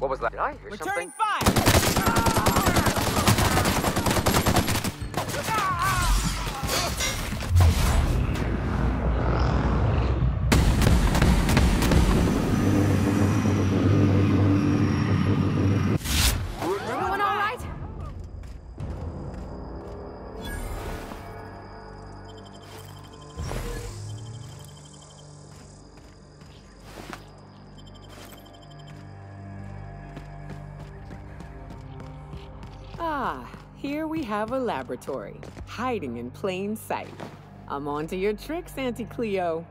What was that? Did I hear Returning something? fire! Everyone all right? Ah, here we have a laboratory, hiding in plain sight. I'm on to your tricks, Auntie Cleo.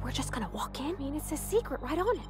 We're just gonna walk in? I mean, it's a secret right on it.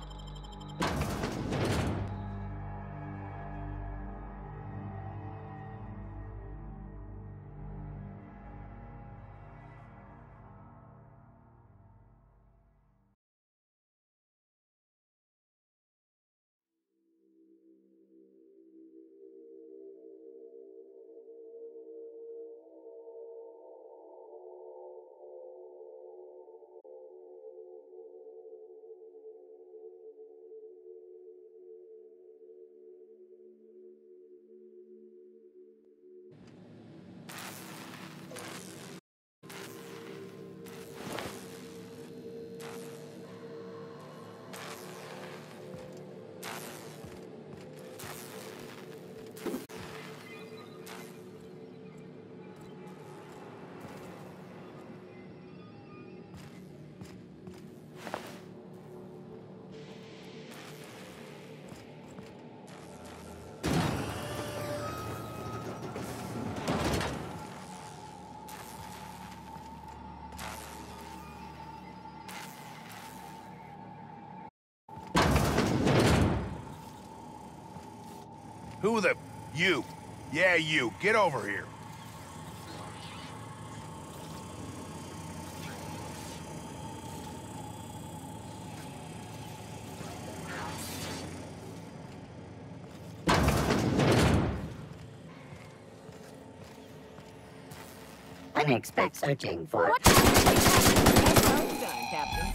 Who the... You. Yeah, you. Get over here. I expect searching for... Well done, Captain.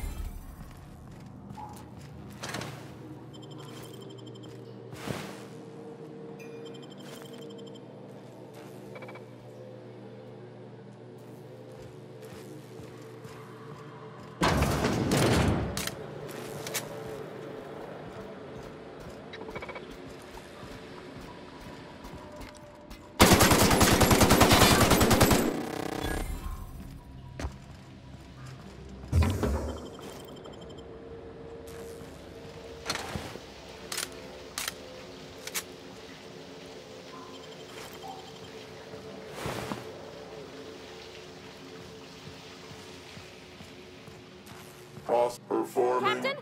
Cross-performing. Captain?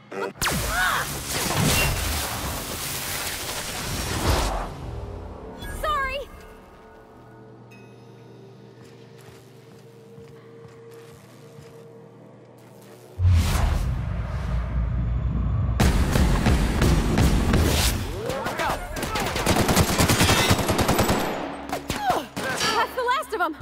Sorry! That's the last of them!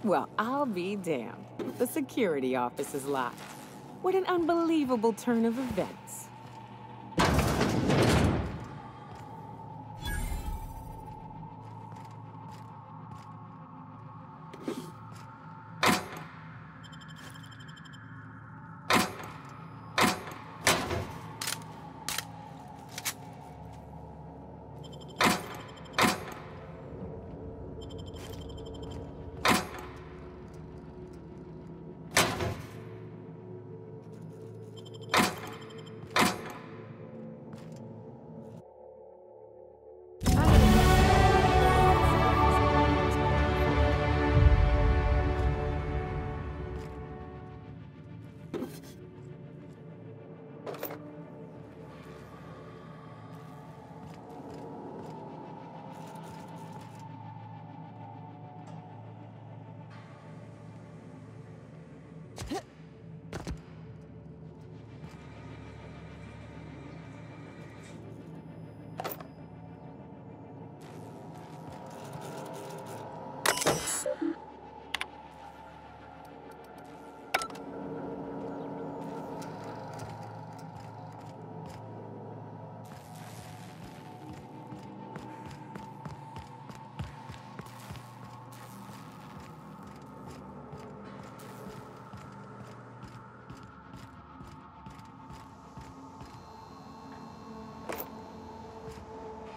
Well, I'll be damned. The security office is locked. What an unbelievable turn of events.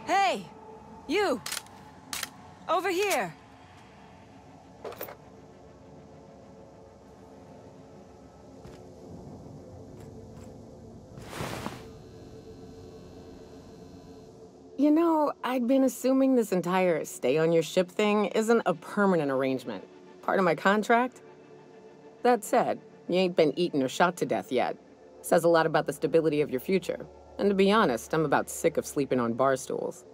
Hey! You! Over here! You know, I'd been assuming this entire stay on your ship thing isn't a permanent arrangement. Part of my contract? That said, you ain't been eaten or shot to death yet. Says a lot about the stability of your future. And to be honest, I'm about sick of sleeping on bar stools.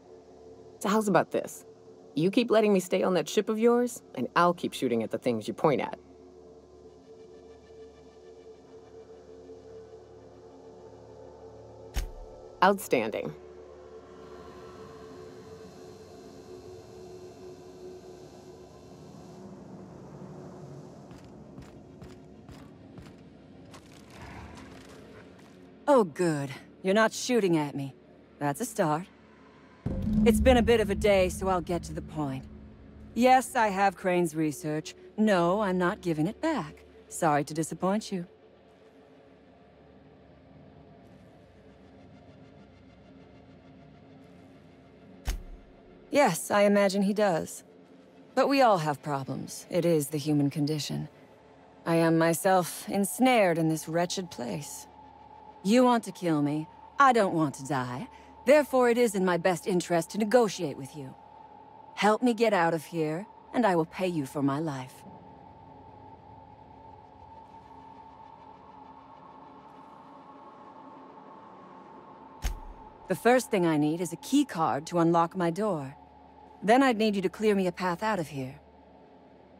So how's about this? You keep letting me stay on that ship of yours, and I'll keep shooting at the things you point at. Outstanding. Oh, good. You're not shooting at me. That's a start. It's been a bit of a day, so I'll get to the point. Yes, I have Crane's research. No, I'm not giving it back. Sorry to disappoint you. Yes, I imagine he does. But we all have problems. It is the human condition. I am myself ensnared in this wretched place. You want to kill me. I don't want to die. Therefore, it is in my best interest to negotiate with you. Help me get out of here, and I will pay you for my life. The first thing I need is a key card to unlock my door. Then I'd need you to clear me a path out of here.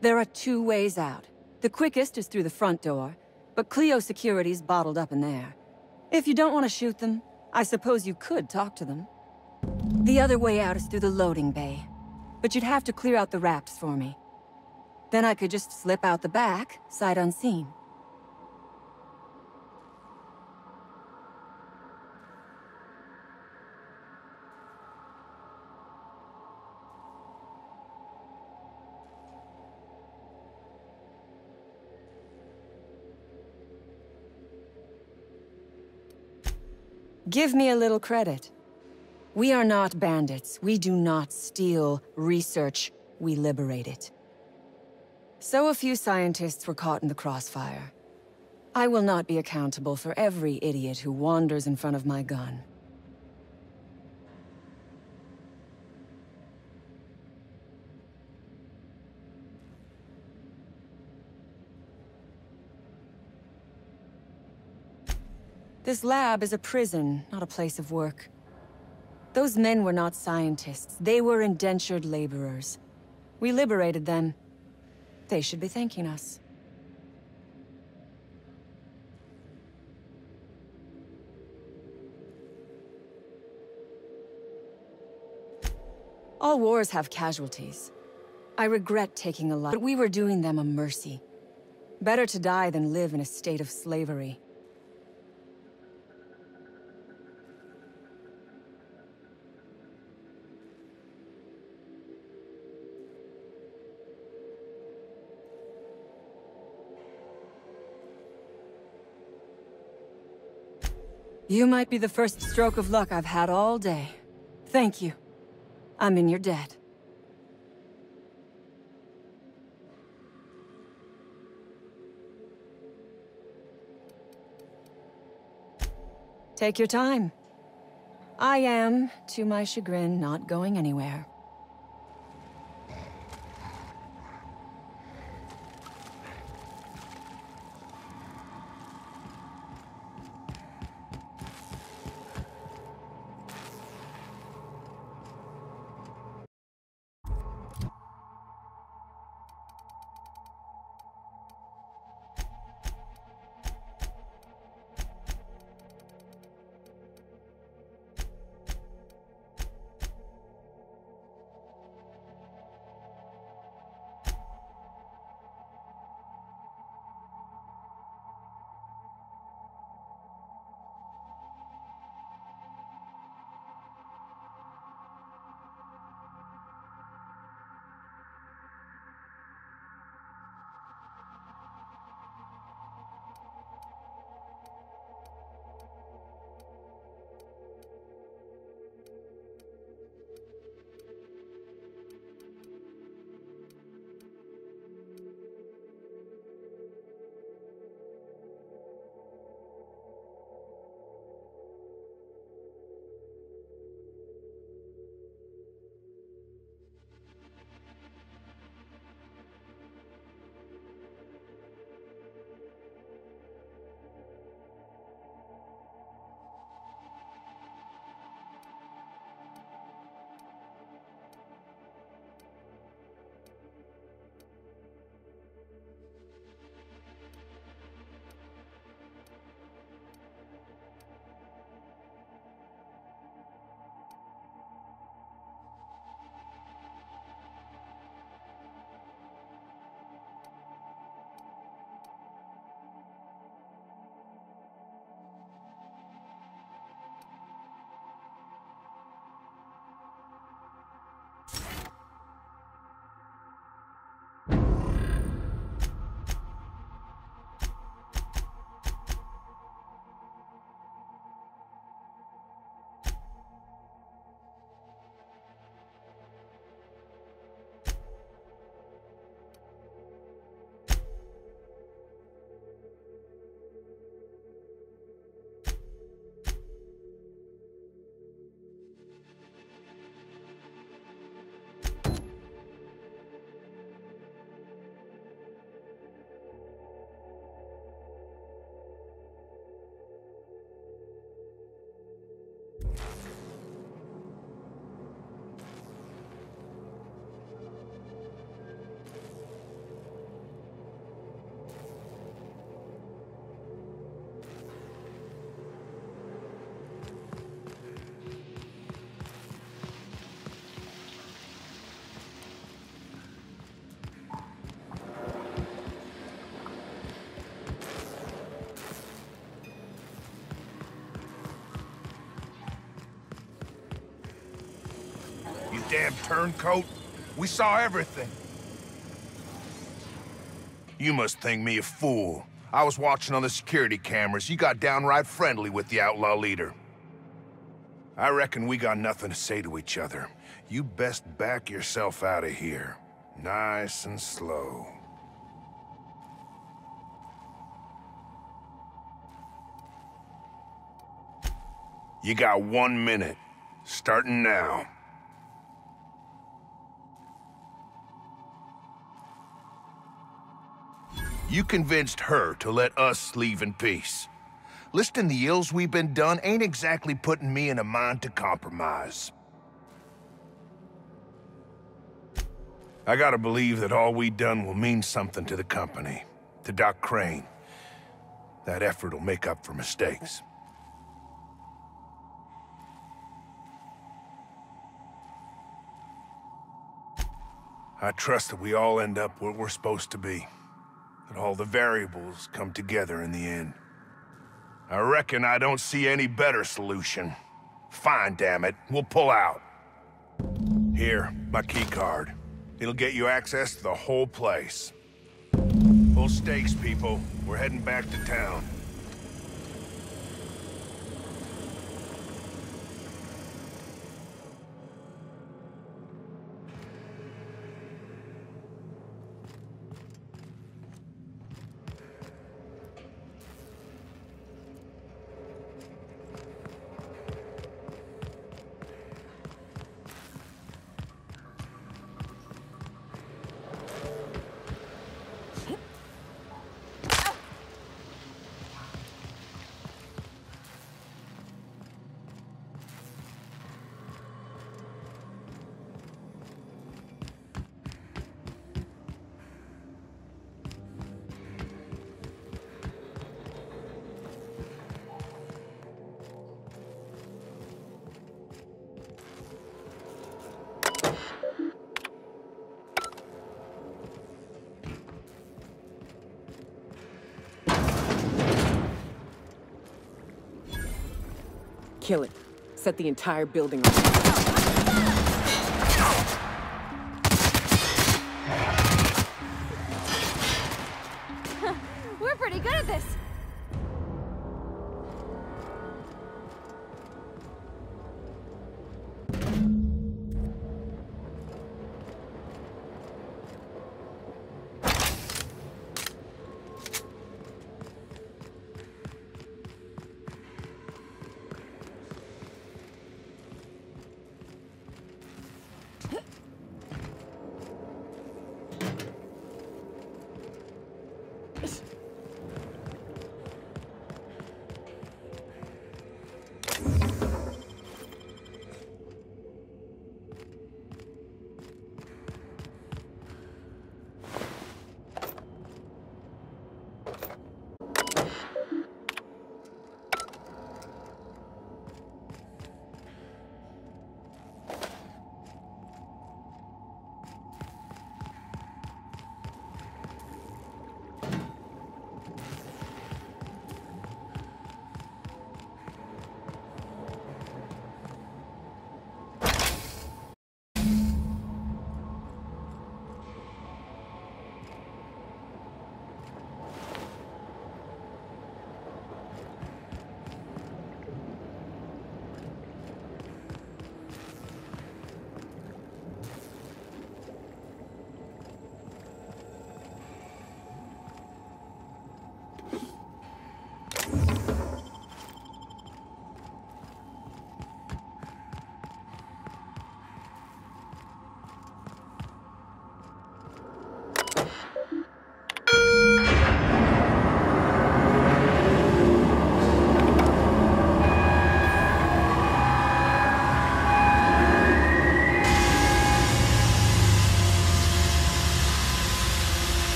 There are 2 ways out. The quickest is through the front door, but Cleo security's bottled up in there. If you don't want to shoot them, I suppose you could talk to them. The other way out is through the loading bay, but you'd have to clear out the rafts for me. Then I could just slip out the back, sight unseen. Give me a little credit. We are not bandits. We do not steal research. We liberate it. So a few scientists were caught in the crossfire. I will not be accountable for every idiot who wanders in front of my gun. This lab is a prison, not a place of work. Those men were not scientists. They were indentured laborers. We liberated them. They should be thanking us. All wars have casualties. I regret taking a life, but we were doing them a mercy. Better to die than live in a state of slavery. You might be the first stroke of luck I've had all day. Thank you. I'm in your debt. Take your time. I am, to my chagrin, not going anywhere. Damn turncoat. We saw everything. You must think me a fool. I was watching on the security cameras. You got downright friendly with the outlaw leader. I reckon we got nothing to say to each other. You best back yourself out of here. Nice and slow. You got 1 minute. Starting now. You convinced her to let us leave in peace. Listing the ills we've been done ain't exactly putting me in a mind to compromise. I gotta believe that all we done will mean something to the company, to Doc Crane. That effort will make up for mistakes. I trust that we all end up where we're supposed to be. That all the variables come together in the end. I reckon I don't see any better solution. Fine, damn it. We'll pull out. Here, my key card. It'll get you access to the whole place. Full stakes, people. We're heading back to town. Kill it. Set the entire building on fire. We're pretty good at this.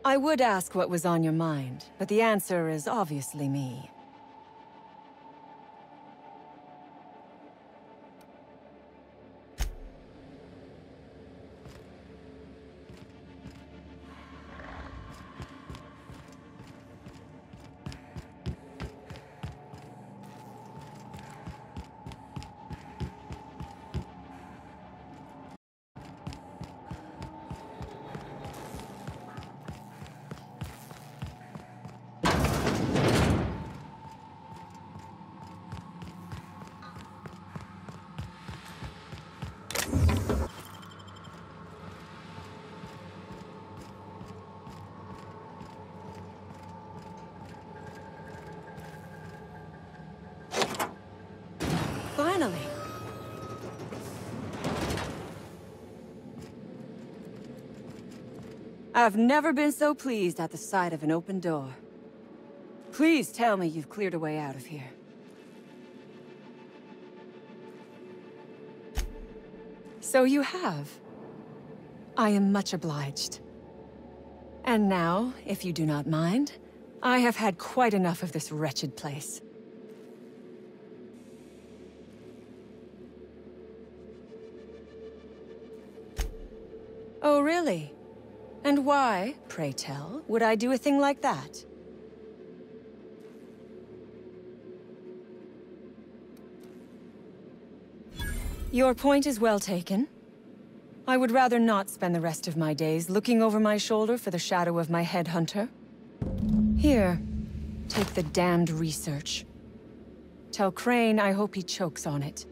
I would ask what was on your mind, but the answer is obviously me. Finally. I've never been so pleased at the sight of an open door. Please tell me you've cleared a way out of here. So you have. I am much obliged. And now, if you do not mind, I have had quite enough of this wretched place. Oh, really? And why, pray tell, would I do a thing like that? Your point is well taken. I would rather not spend the rest of my days looking over my shoulder for the shadow of my headhunter. Here, take the damned research. Tell Crane I hope he chokes on it.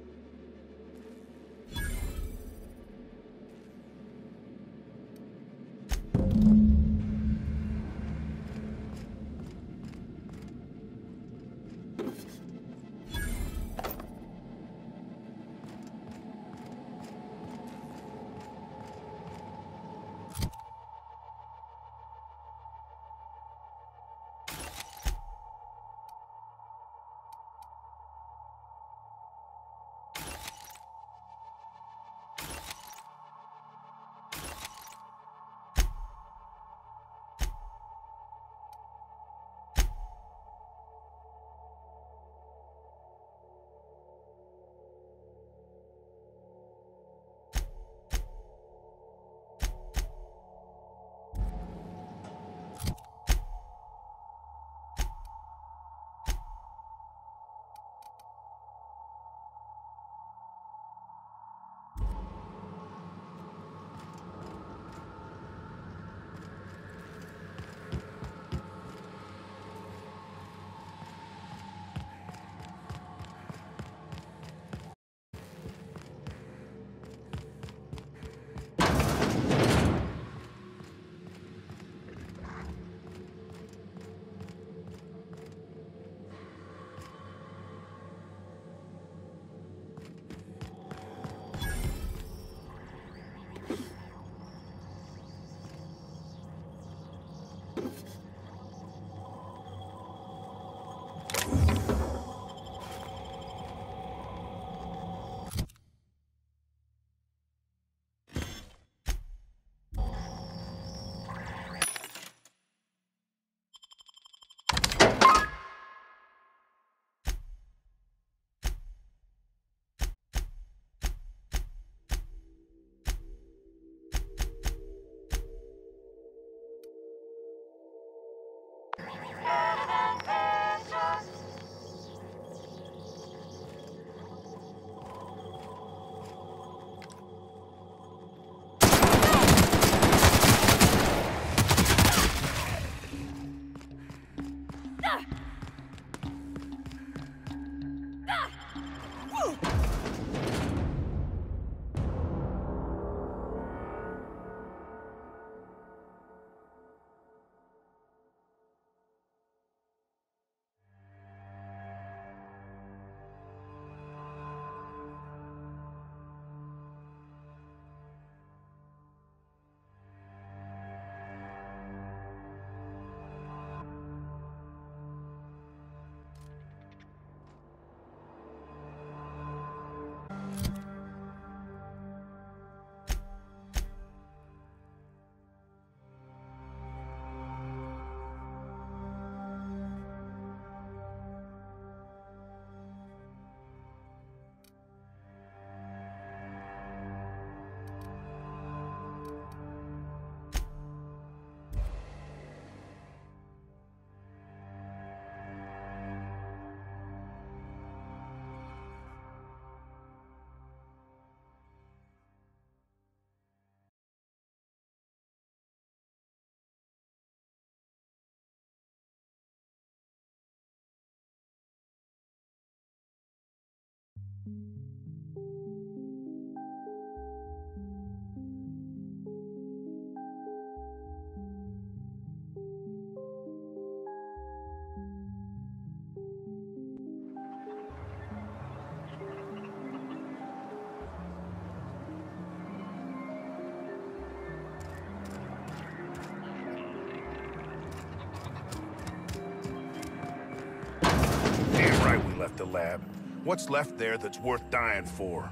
The lab. What's left there that's worth dying for?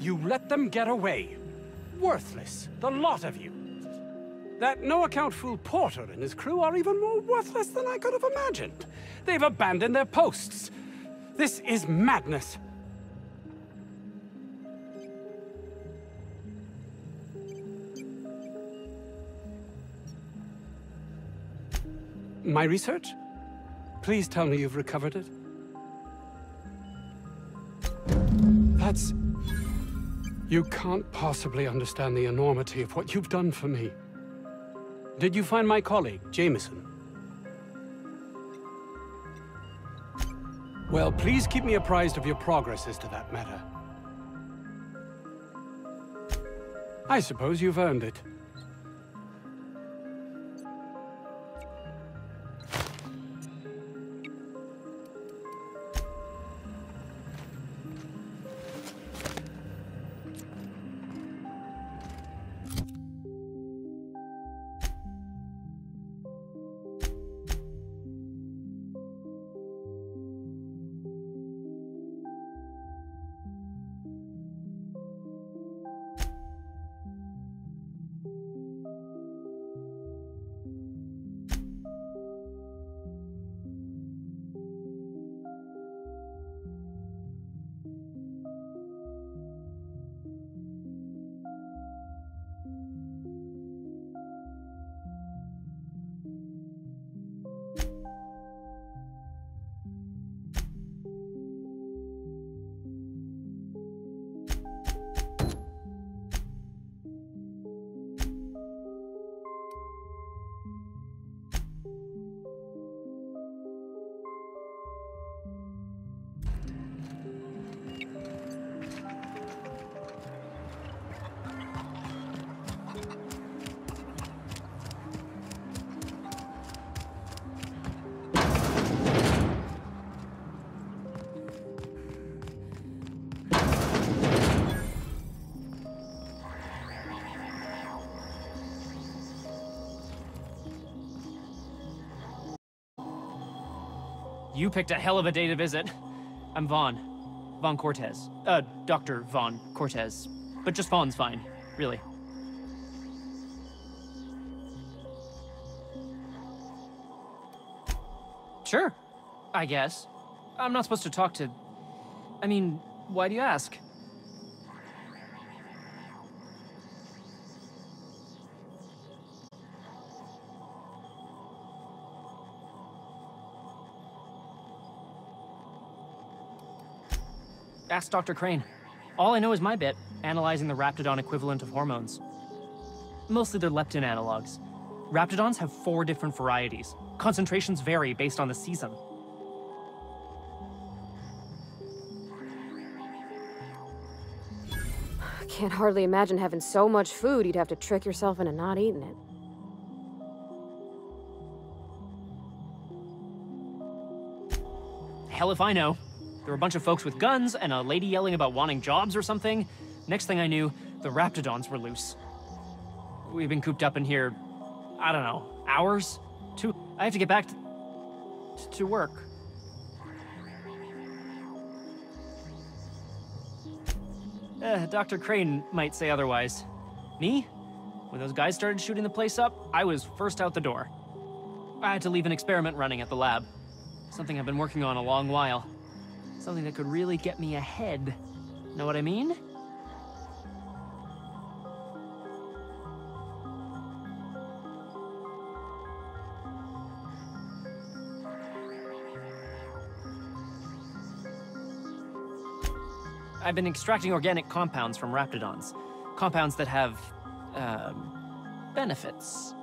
You let them get away. Worthless, the lot of you. That no-account fool Porter and his crew are even more worthless than I could have imagined. They've abandoned their posts. This is madness. My research? Please tell me you've recovered it. That's... You can't possibly understand the enormity of what you've done for me. Did you find my colleague, Jameson? Well, please keep me apprised of your progress as to that matter. I suppose you've earned it. You picked a hell of a day to visit. I'm Vaughn. Vaughn Cortez. Dr. Vaughn Cortez. But just Vaughn's fine, really. Sure, I guess. I'm not supposed to talk to... I mean, why do you ask? Ask Dr. Crane. All I know is my bit, analyzing the Raptidon equivalent of hormones. Mostly they're leptin analogs. Raptidons have 4 different varieties. Concentrations vary based on the season. I can't hardly imagine having so much food you'd have to trick yourself into not eating it. Hell if I know. There were a bunch of folks with guns and a lady yelling about wanting jobs or something. Next thing I knew, the Raptidons were loose. We've been cooped up in here, I don't know, hours? 2. I have to get back to work. Dr. Crane might say otherwise. Me? When those guys started shooting the place up, I was first out the door. I had to leave an experiment running at the lab. Something I've been working on a long while. Something that could really get me ahead. Know what I mean? I've been extracting organic compounds from Raptidons. Compounds that have, benefits.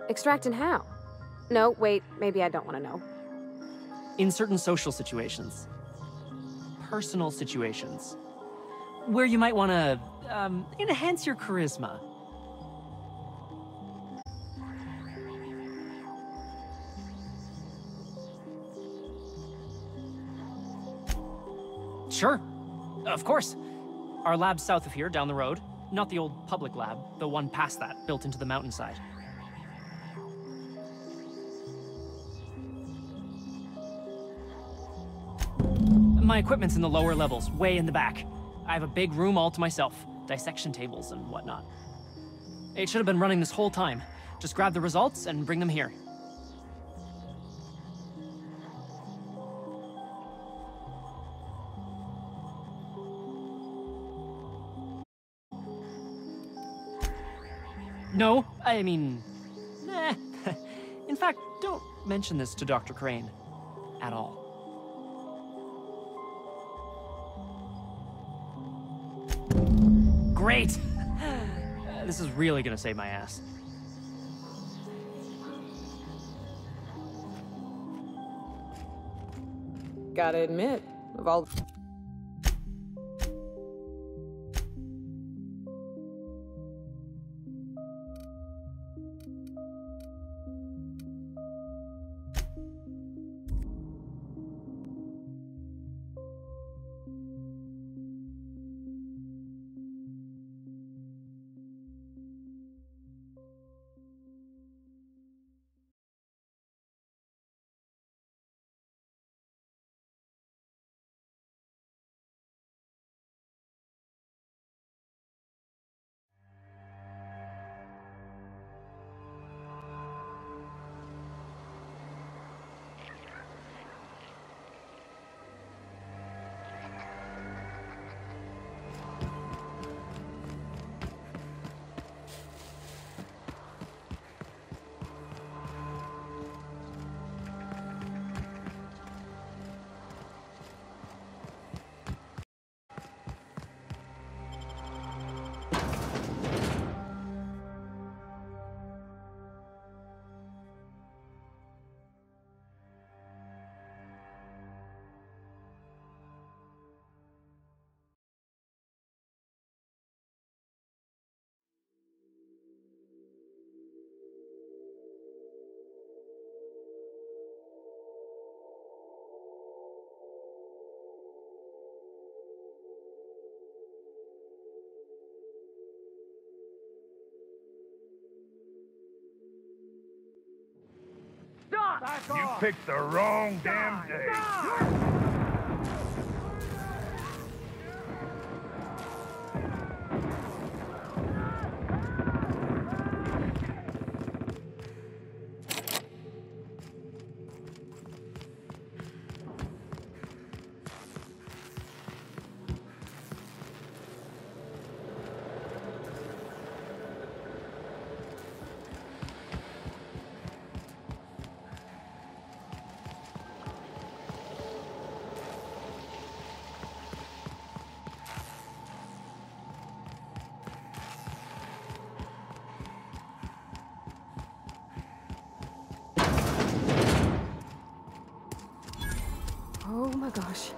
Extracting how? No, wait, maybe I don't want to know. In certain social situations. Personal situations. Where you might want to, enhance your charisma. Sure. Of course. Our lab's south of here, down the road. Not the old public lab, the one past that, built into the mountainside. My equipment's in the lower levels, way in the back. I have a big room all to myself, dissection tables and whatnot. It should have been running this whole time. Just grab the results and bring them here. No, I mean, nah. In fact, don't mention this to Dr. Crane at all. Great! This is really gonna save my ass. Gotta admit, of all... You picked the wrong damn day. Oh my gosh.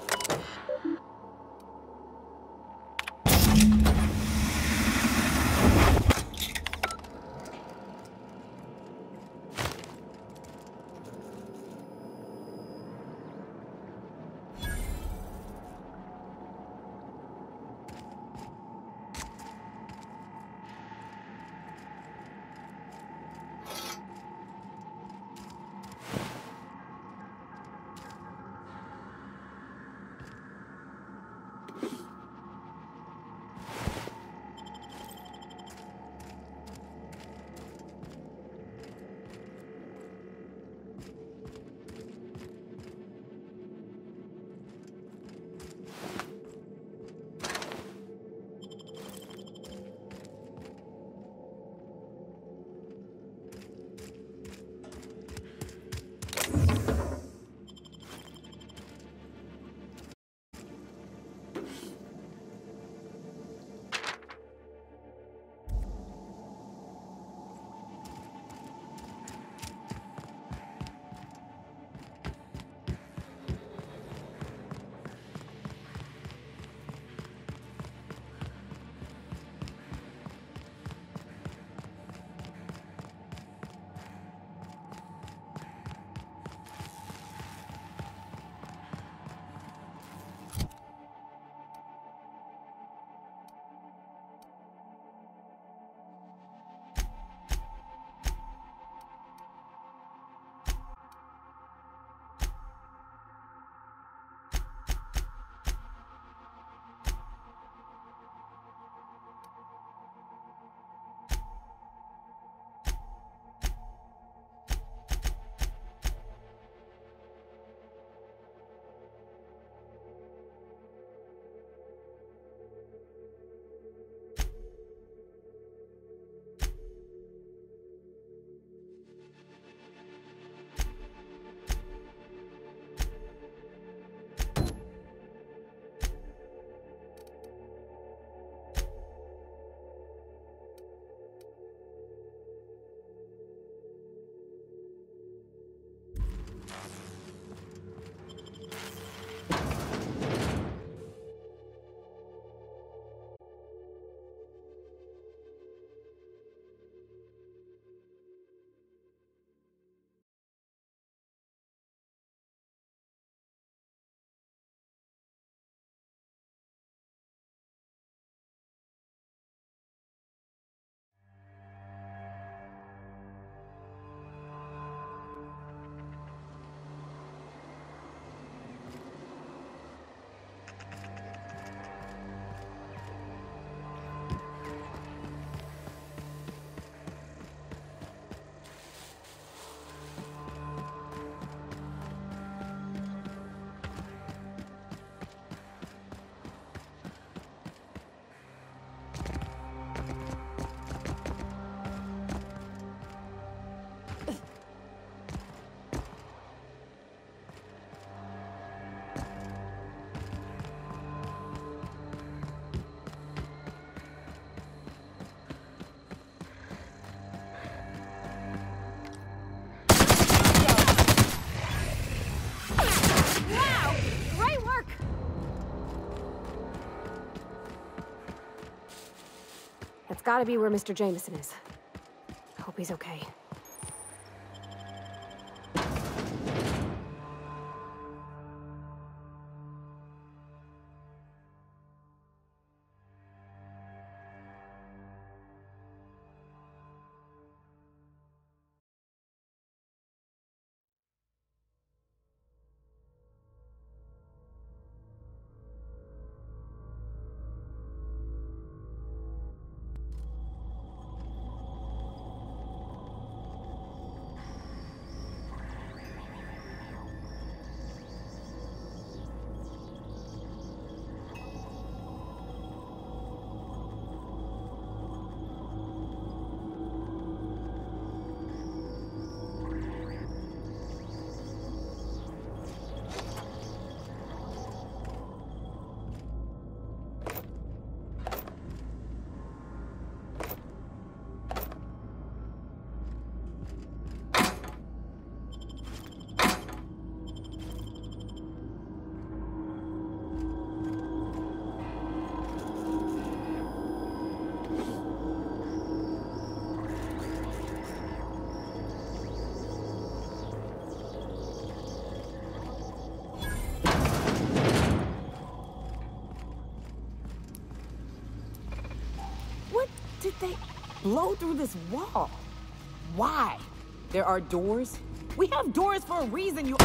That's gotta be where Mr. Jameson is. Hope he's okay. Did they blow through this wall? Why? There are doors? We have doors for a reason, you...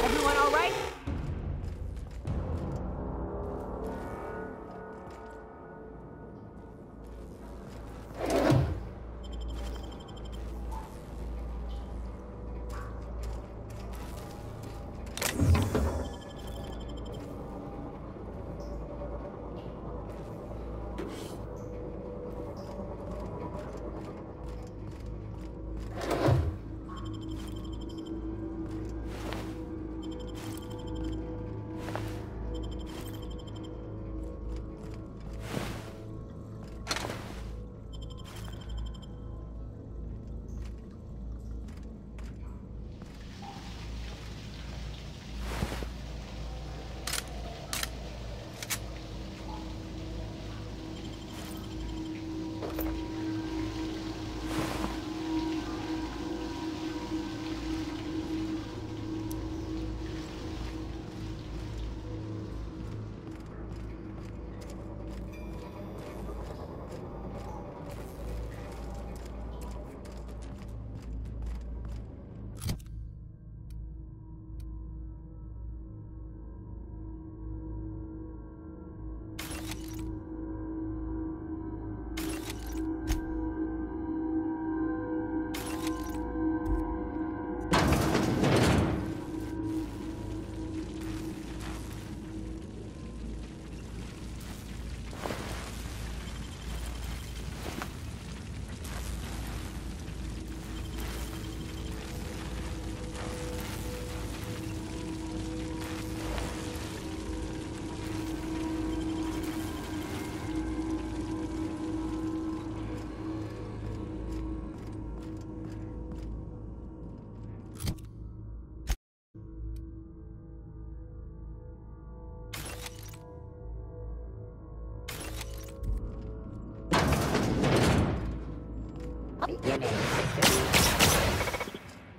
Everyone all right?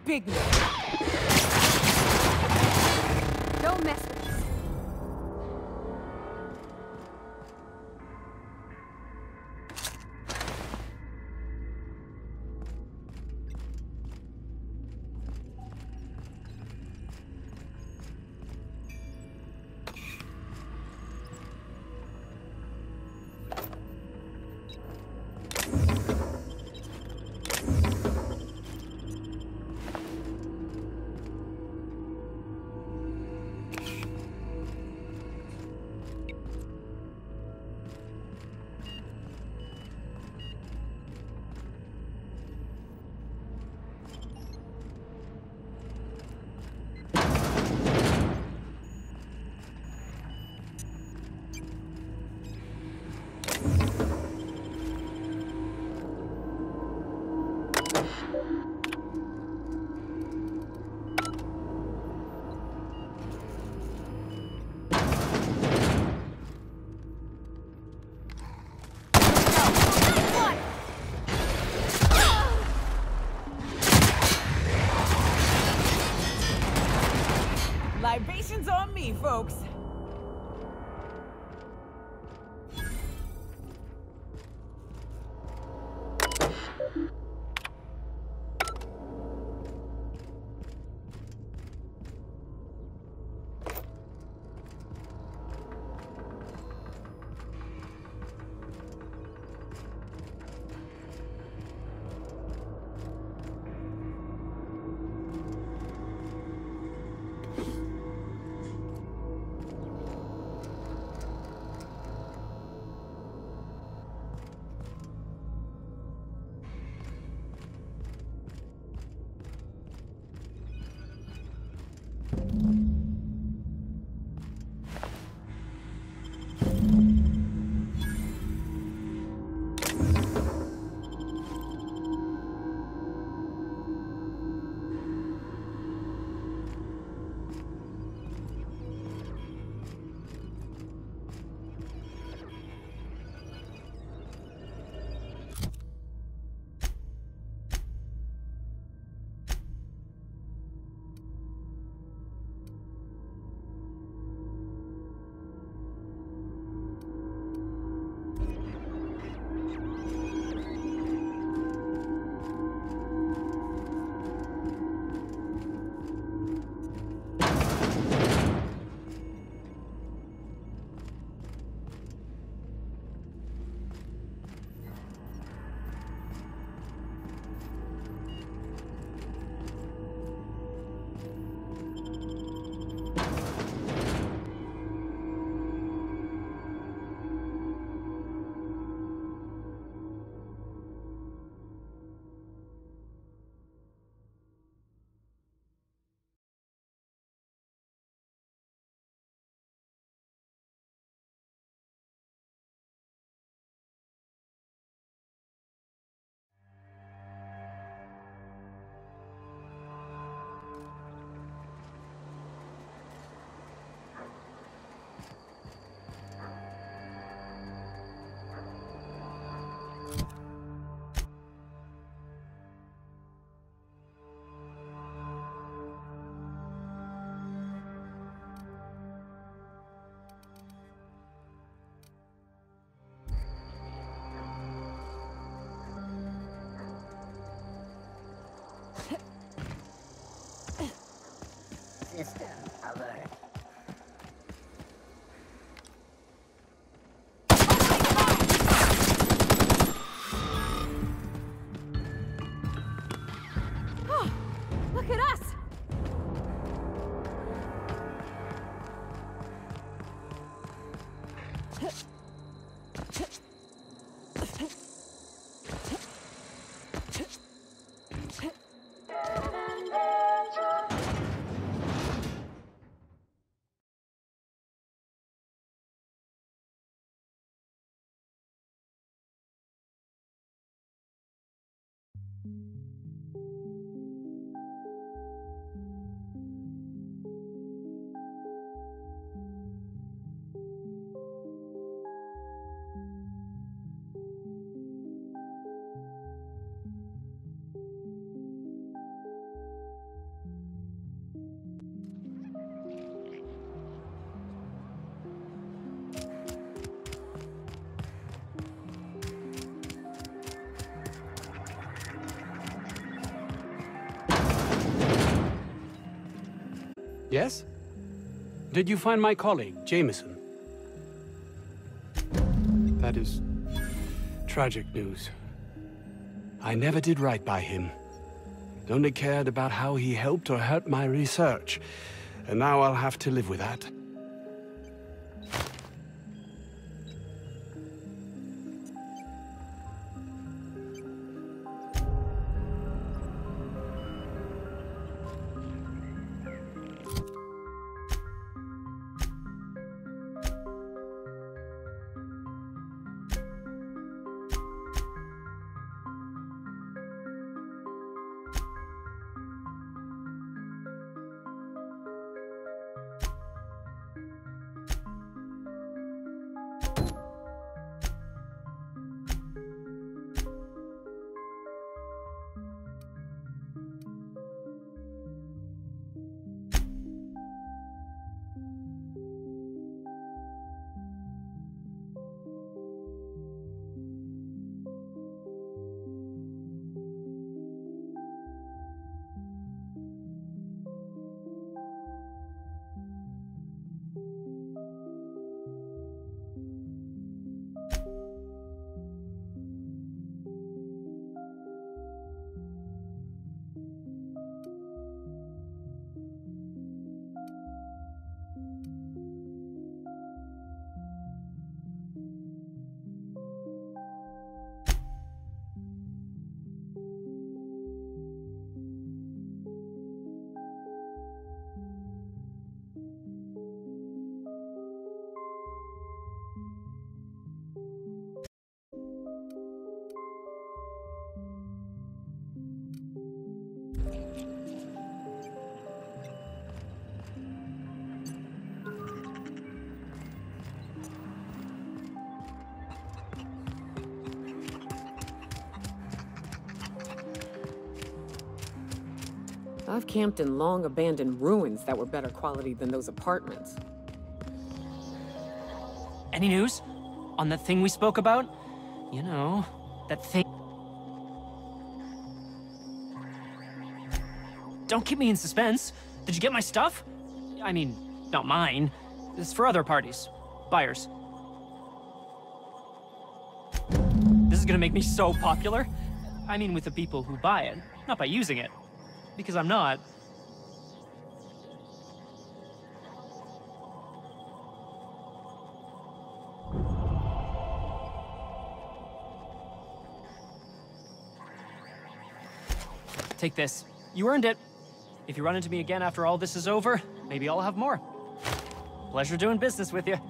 Big man. Don't mess with us. aBee, folks. System alert. Look at us! Yes? Did you find my colleague, Jameson? That is tragic news. I never did right by him. Only cared about how he helped or hurt my research. And now I'll have to live with that. I've camped in long-abandoned ruins that were better quality than those apartments. Any news? On that thing we spoke about? You know, that thing... Don't keep me in suspense. Did you get my stuff? I mean, not mine. It's for other parties. Buyers. This is gonna make me so popular. I mean, with the people who buy it, not by using it. Because I'm not. Take this. You earned it. If you run into me again after all this is over, maybe I'll have more. Pleasure doing business with you.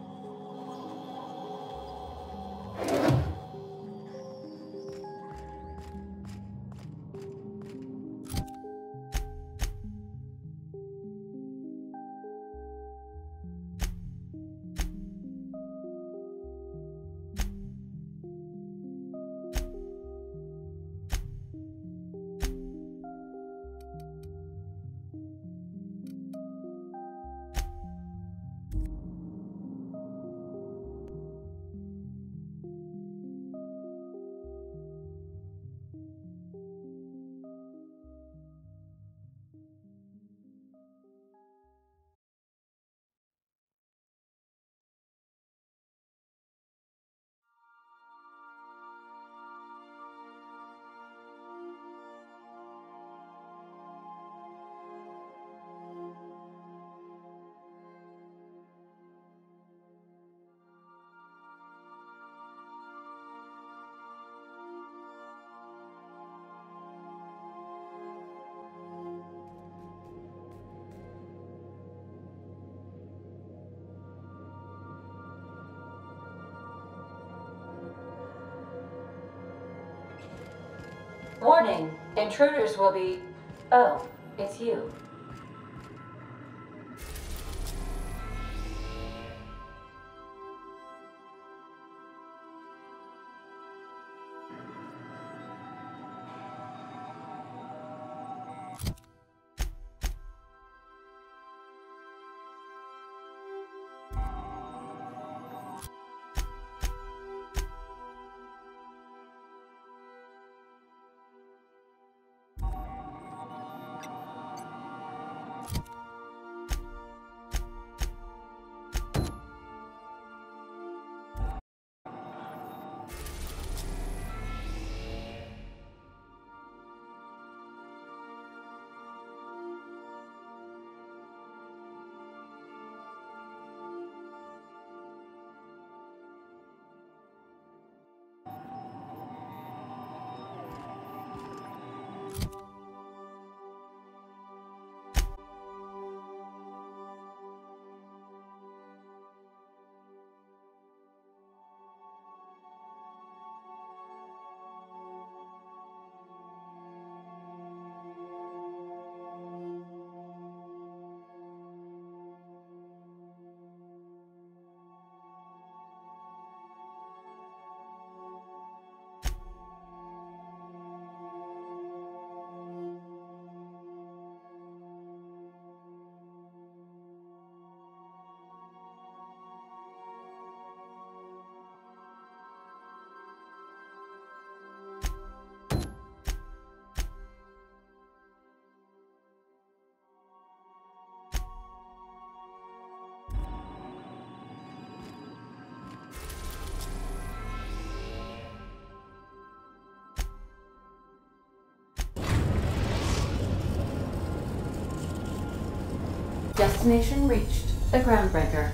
Warning, intruders will be... Oh, it's you. Destination reached. The Groundbreaker.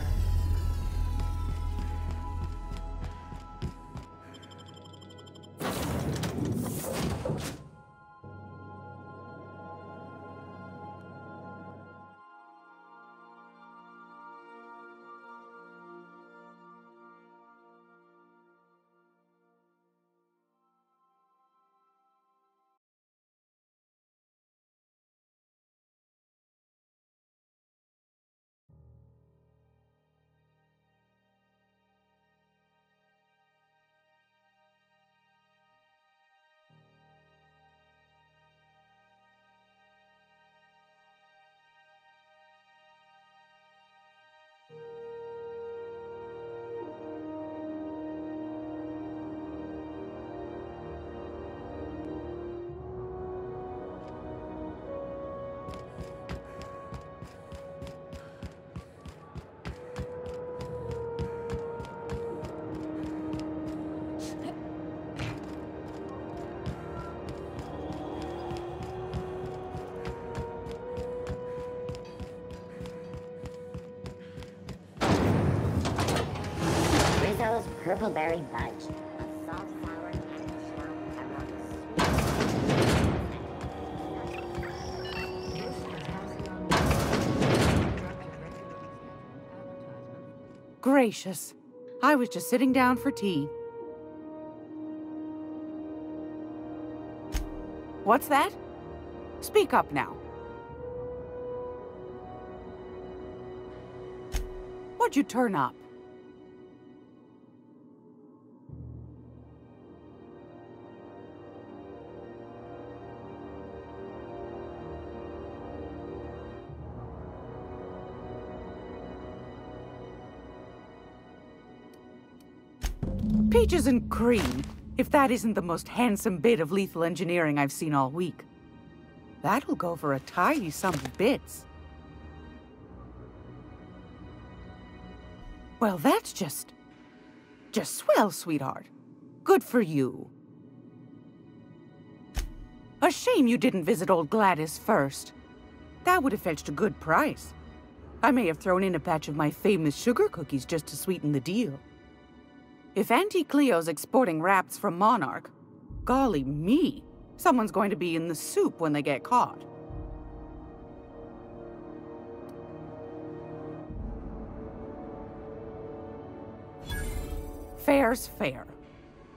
purpleberry budge. A soft, sour candy shell Gracious. I was just sitting down for tea. What's that? Speak up now. What'd you turn up? Peaches and cream, if that isn't the most handsome bit of lethal engineering I've seen all week. That'll go for a tidy sum of bits. Well, that's just swell, sweetheart. Good for you. A shame you didn't visit old Gladys first. That would have fetched a good price. I may have thrown in a batch of my famous sugar cookies just to sweeten the deal. If Auntie Cleo's exporting wraps from Monarch, golly me, someone's going to be in the soup when they get caught. Fair's fair.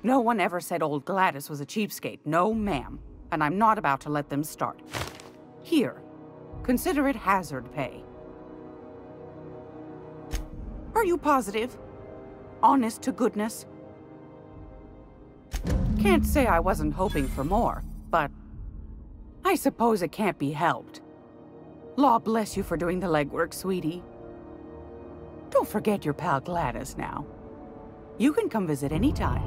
No one ever said old Gladys was a cheapskate, no ma'am, and I'm not about to let them start. Here, consider it hazard pay. Are you positive? Honest to goodness? Can't say I wasn't hoping for more, but I suppose it can't be helped. Law bless you for doing the legwork, sweetie. Don't forget your pal Gladys now. You can come visit anytime.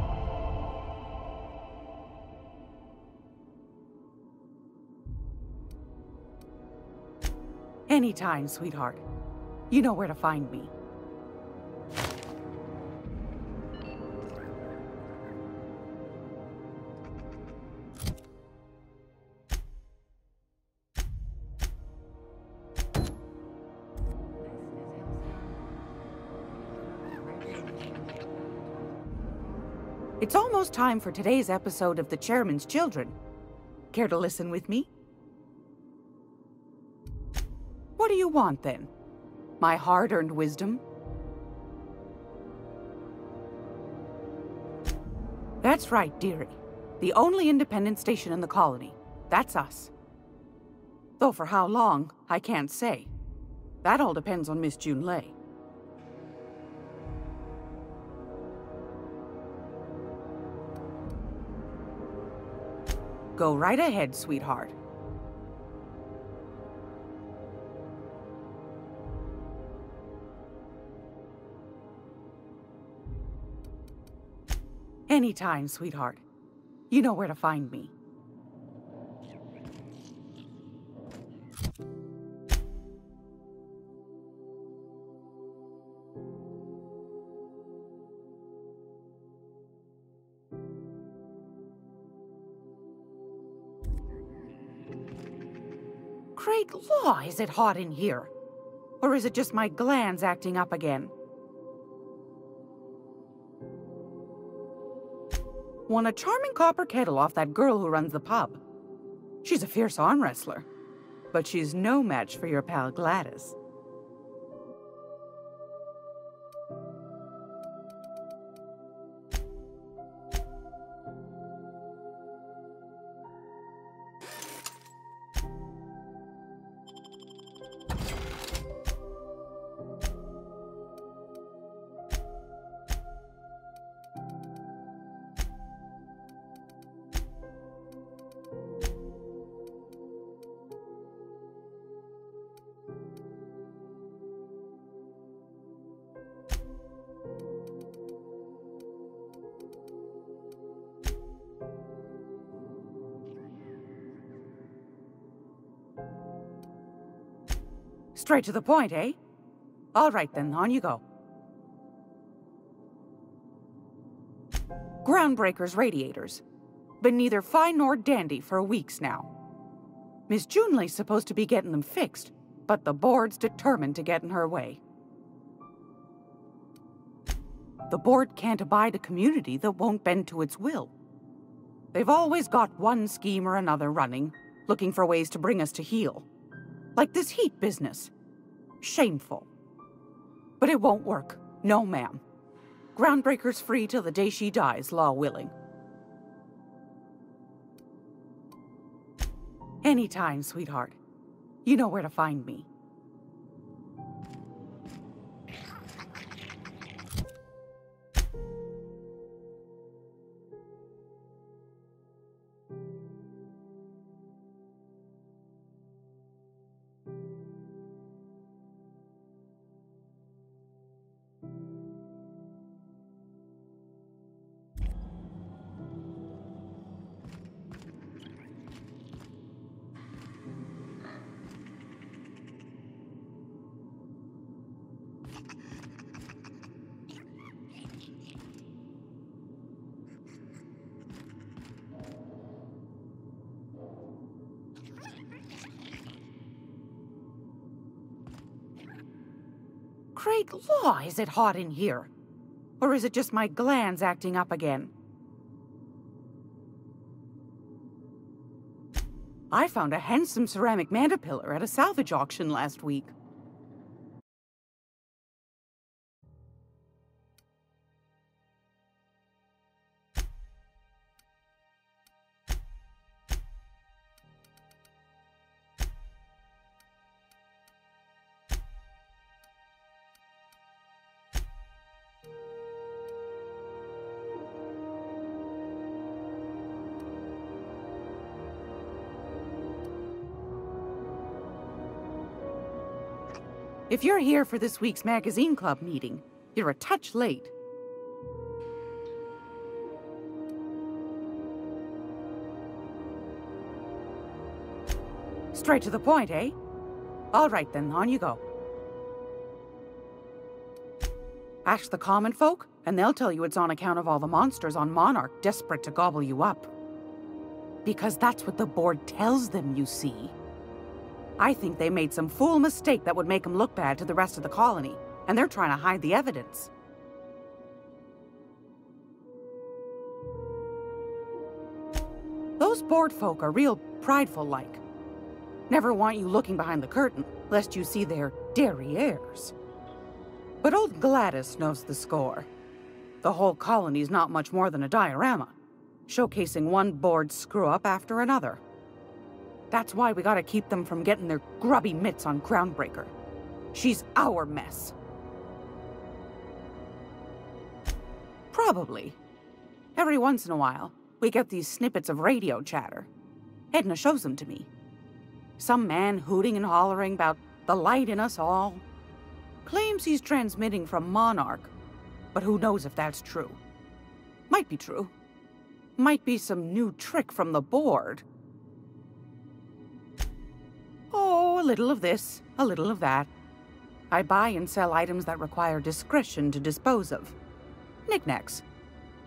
Anytime, sweetheart. You know where to find me. It's almost time for today's episode of The Chairman's Children. Care to listen with me? What do you want, then? My hard-earned wisdom? That's right, dearie. The only independent station in the colony. That's us. Though for how long, I can't say. That all depends on Miss Junlei. Go right ahead, sweetheart. Anytime, sweetheart. You know where to find me. Great law, is it hot in here? Or is it just my glands acting up again? Won a charming copper kettle off that girl who runs the pub. She's a fierce arm wrestler, but she's no match for your pal Gladys. Straight to the point, eh? All right then, on you go. Groundbreakers radiators. Been neither fine nor dandy for weeks now. Miss Junlei's supposed to be getting them fixed, but the board's determined to get in her way. The board can't abide a community that won't bend to its will. They've always got one scheme or another running, looking for ways to bring us to heel. Like this heat business. Shameful. But it won't work. No, ma'am. Groundbreaker's free till the day she dies, law willing. Anytime, sweetheart. You know where to find me. Great law, is it hot in here? Or is it just my glands acting up again? I found a handsome ceramic mandapillar at a salvage auction last week. If you're here for this week's magazine club meeting, you're a touch late. Straight to the point, eh? All right then, on you go. Ask the common folk, and they'll tell you it's on account of all the monsters on Monarch desperate to gobble you up. Because that's what the board tells them, you see. I think they made some fool mistake that would make them look bad to the rest of the colony, and they're trying to hide the evidence. Those board folk are real prideful-like. Never want you looking behind the curtain, lest you see their derrieres. But old Gladys knows the score. The whole colony's not much more than a diorama, showcasing one board screw-up after another. That's why we gotta keep them from getting their grubby mitts on Groundbreaker. She's our mess. Probably. Every once in a while, we get these snippets of radio chatter. Edna shows them to me. Some man hooting and hollering about the light in us all. Claims he's transmitting from Monarch, but who knows if that's true. Might be true. Might be some new trick from the board. Oh, a little of this, a little of that. I buy and sell items that require discretion to dispose of. Knickknacks.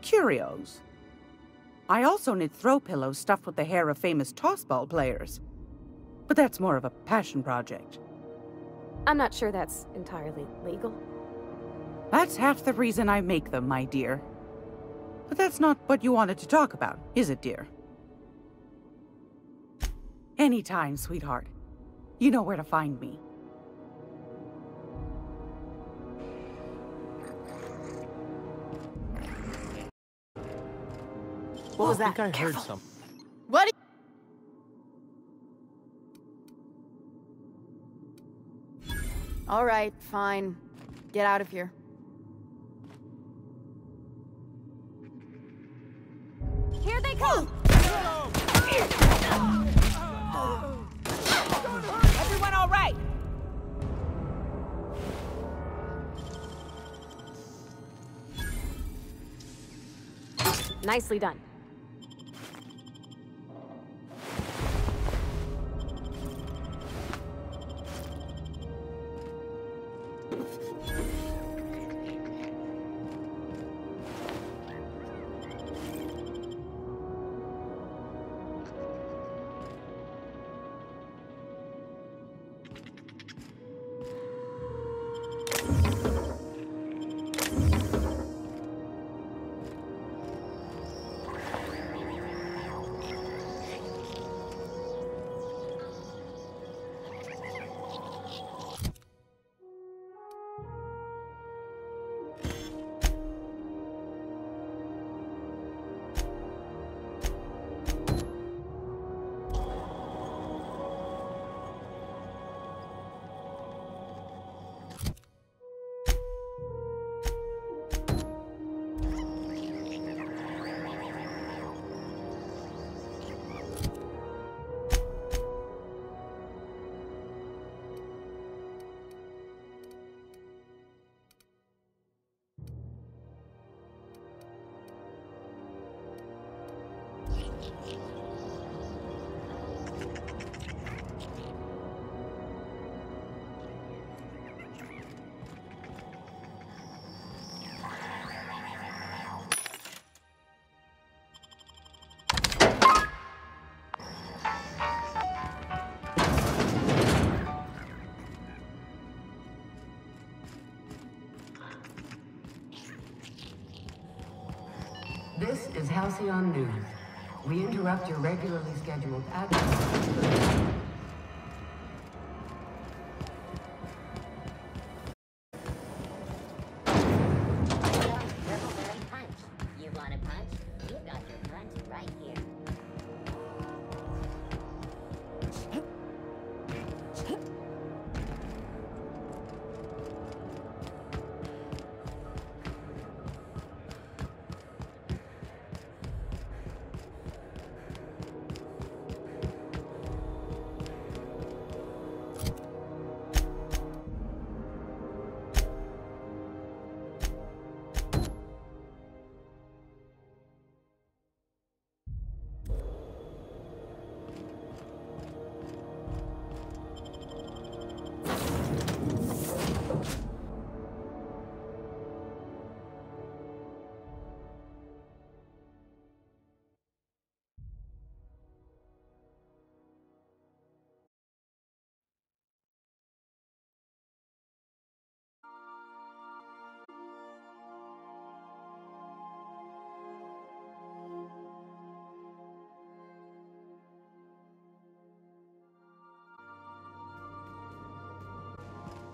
Curios. I also knit throw pillows stuffed with the hair of famous tossball players. But that's more of a passion project. I'm not sure that's entirely legal. That's half the reason I make them, my dear. But that's not what you wanted to talk about, is it, dear? Anytime, sweetheart. You know where to find me. What was that? I think I heard something. What? All right, fine. Get out of here. Here they come! Everyone all right? Nicely done. This is Halcyon News. We interrupt your regularly scheduled aBee. Punch. You want a punch? You got your punch right here.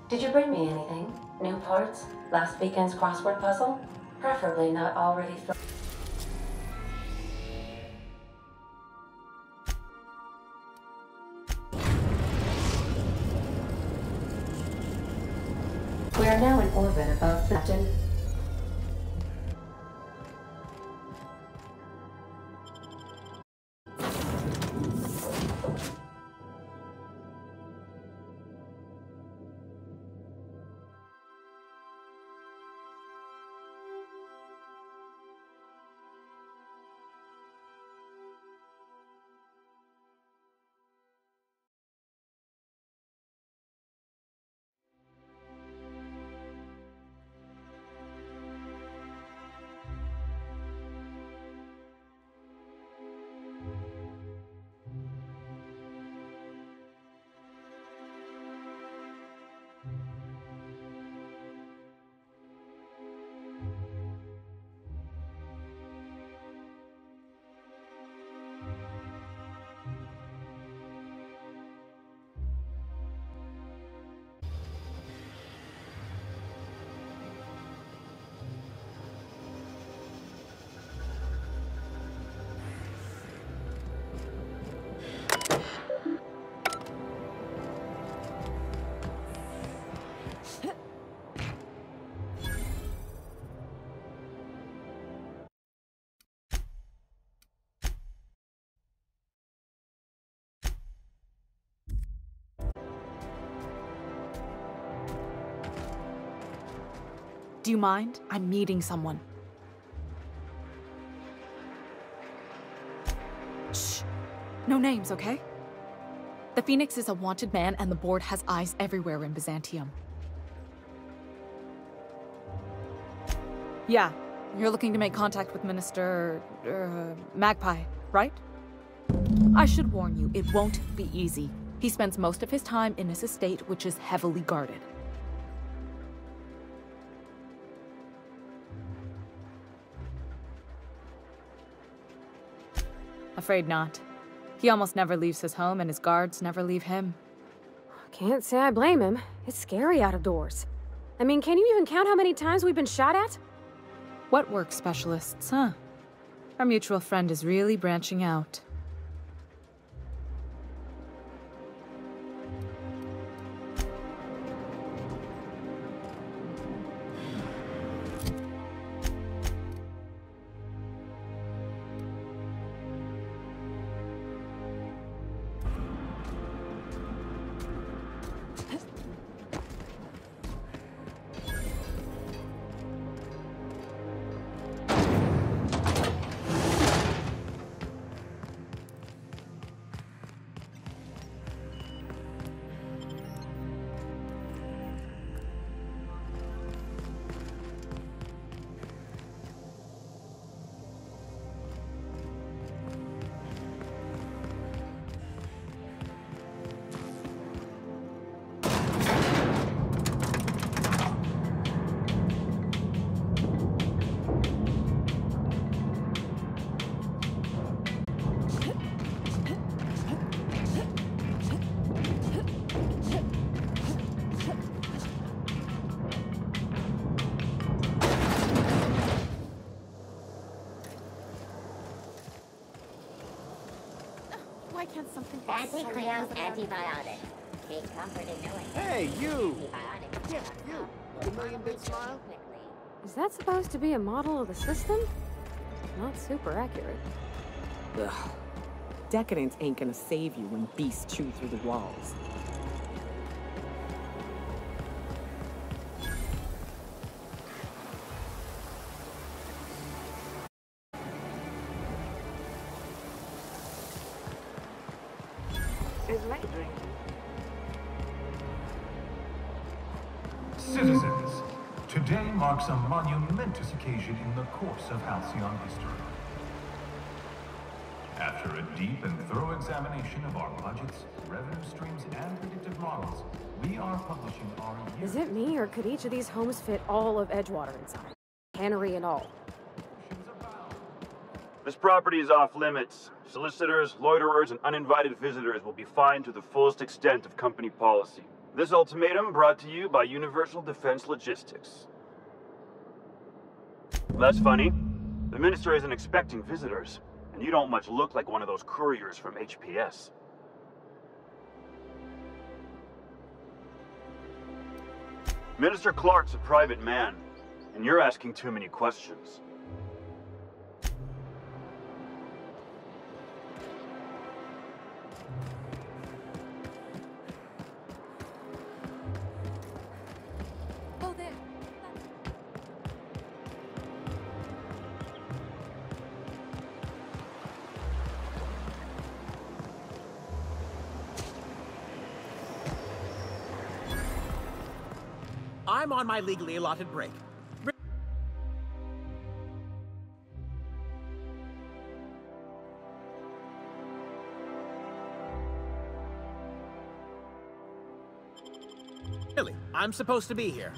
Did you bring me anything? New parts? Last weekend's crossword puzzle? Preferably not already thrown. We are now in orbit above Saturn. Do you mind? I'm meeting someone. Shh. No names, okay? The Phoenix is a wanted man, and the board has eyes everywhere in Byzantium. Yeah, you're looking to make contact with Minister... Magpie, right? I should warn you, it won't be easy. He spends most of his time in his estate, which is heavily guarded. Afraid not. He almost never leaves his home, and his guards never leave him. Can't say I blame him. It's scary out of doors. I mean, can you even count how many times we've been shot at? What work specialists, huh? Our mutual friend is really branching out. Why can't something Fancy Cleo's antibiotic. Take comfort in knowing Hey, you! antibiotics Yeah, you! A million bit smile? Is that supposed to be a model of the system? Not super accurate. Ugh. Decadence ain't gonna save you when beasts chew through the walls. Citizens, today marks a monumentous occasion in the course of Halcyon history. After a deep and thorough examination of our budgets, revenue streams, and predictive models, we are publishing our year. Is it me, or could each of these homes fit all of Edgewater inside? Cannery and all. This property is off limits. Solicitors, loiterers, and uninvited visitors will be fined to the fullest extent of company policy. This ultimatum brought to you by Universal Defense Logistics. That's funny. The Minister isn't expecting visitors, and you don't much look like one of those couriers from HPS. Minister Clark's a private man, and you're asking too many questions. I'm on my legally allotted break. Really, I'm supposed to be here.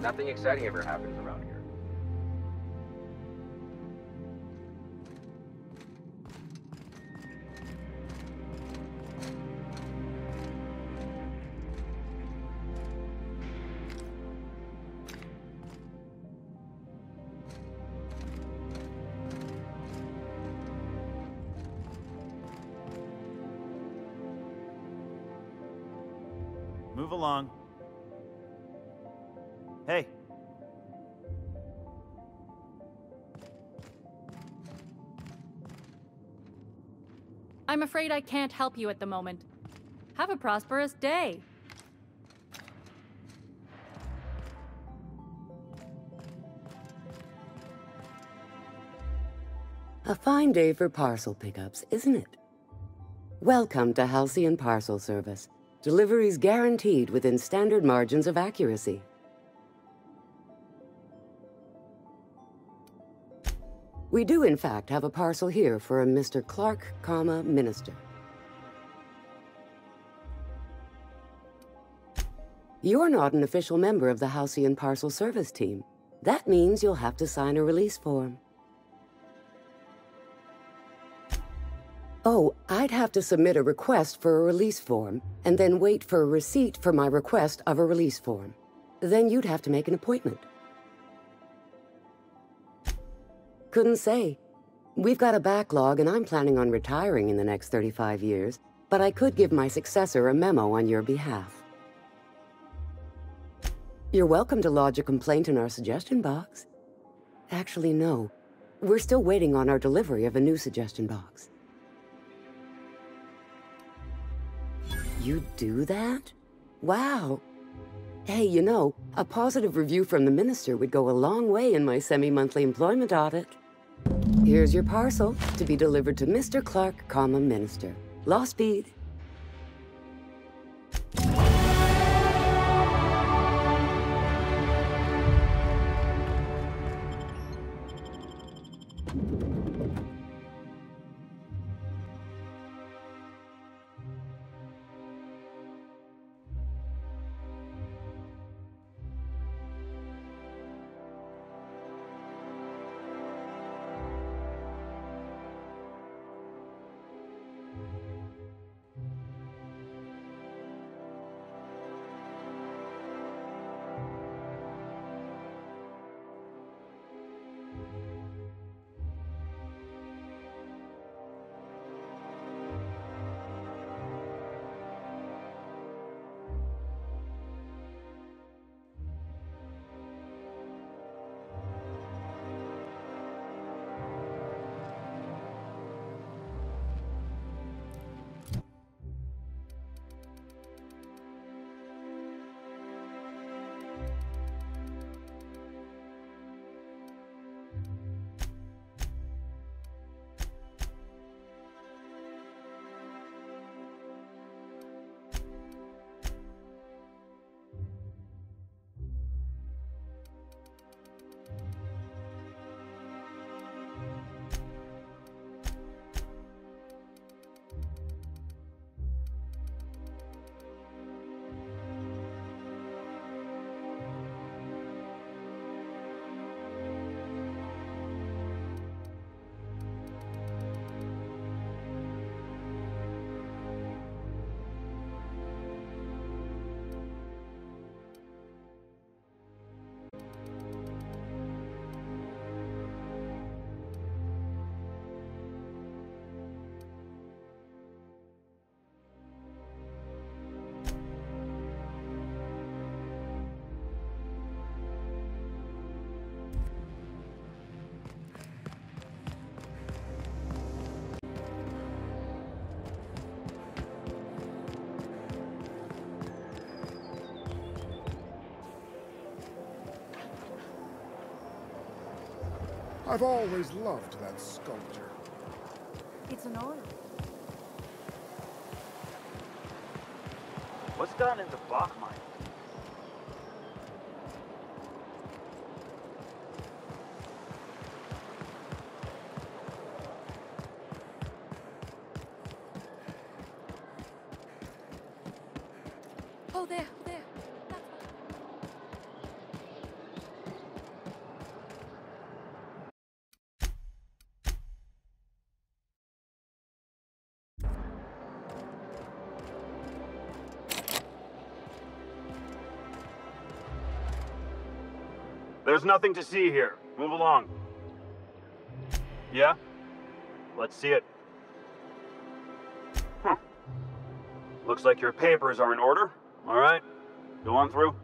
Nothing exciting ever happens around here. Move along. Hey. I'm afraid I can't help you at the moment. Have a prosperous day. A fine day for parcel pickups, isn't it? Welcome to Halcyon Parcel Service. Deliveries guaranteed within standard margins of accuracy. We do, in fact, have a parcel here for a Mr. Clark, Minister. You're not an official member of the Halcyon Parcel Service team. That means you'll have to sign a release form. Oh, I'd have to submit a request for a release form, and then wait for a receipt for my request of a release form. Then you'd have to make an appointment. Couldn't say. We've got a backlog, and I'm planning on retiring in the next 35 years, but I could give my successor a memo on your behalf. You're welcome to lodge a complaint in our suggestion box. Actually, no. We're still waiting on our delivery of a new suggestion box. You do that? Wow. Hey, you know, a positive review from the minister would go a long way in my semi-monthly employment audit. Here's your parcel to be delivered to Mr. Clark, Minister. Law speed. I've always loved that sculpture. It's an honor. What's down in the Bach mine? Oh, there. There's nothing to see here. Move along. Yeah? Let's see it. Looks like your papers are in order. All right. Go on through.